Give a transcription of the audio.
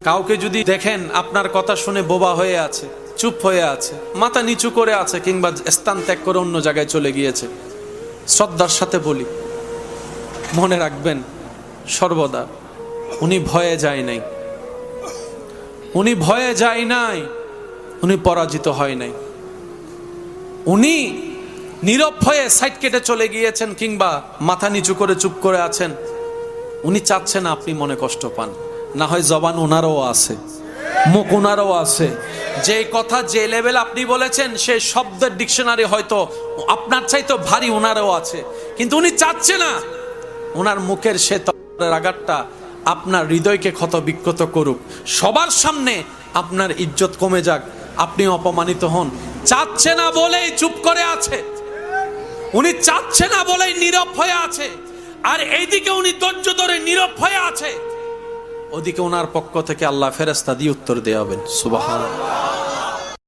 কাউকে যদি দেখেন আপনার কথা শুনে বোবা হয়ে আছে, চুপ হয়ে আছে, মাথা নিচু করে আছে, কিংবা স্থান ত্যাগ করে অন্য জায়গায় চলে গিয়েছে, শ্রদ্ধার সাথে বলি, মনে রাখবেন সর্বদা উনি ভয়ে যায় নাই, উনি ভয়ে যায় নাই, উনি পরাজিত হয় নাই, উনি নীরব হয়ে সাইড কেটে চলে গিয়েছেন কিংবা মাথা নিচু করে চুপ করে আছেন। উনি চাচ্ছেন আপনি মনে কষ্ট পান, না হয় জবান ওনারও আছে, মুখ ওনারও আছে, যে কথা যে লেভেল আপনি বলেছেন সেই শব্দের ডিকশনারি হয়তো আপনার চাইতো ভারী ওনারও আছে, কিন্তু উনি চাচ্ছে না ওনার মুখের সে তরবারির আঘাতটা আপনার হৃদয়কে ক্ষত বিক্ষত করুক, সবার সামনে আপনার ইজ্জত কমে যাক, আপনি অপমানিত হন। চাচ্ছে না বলেই চুপ করে আছে, উনি চাচ্ছে না বলেই নীরব হয়ে আছে। আর এইদিকে উনি ধৈর্য ধরে নীরব হয়ে আছে, ওদিকে ওনার পক্ষ থেকে আল্লাহ ফেরেশতা দিয়ে উত্তর দেওয়া হবেন। সুবহানাল্লাহ।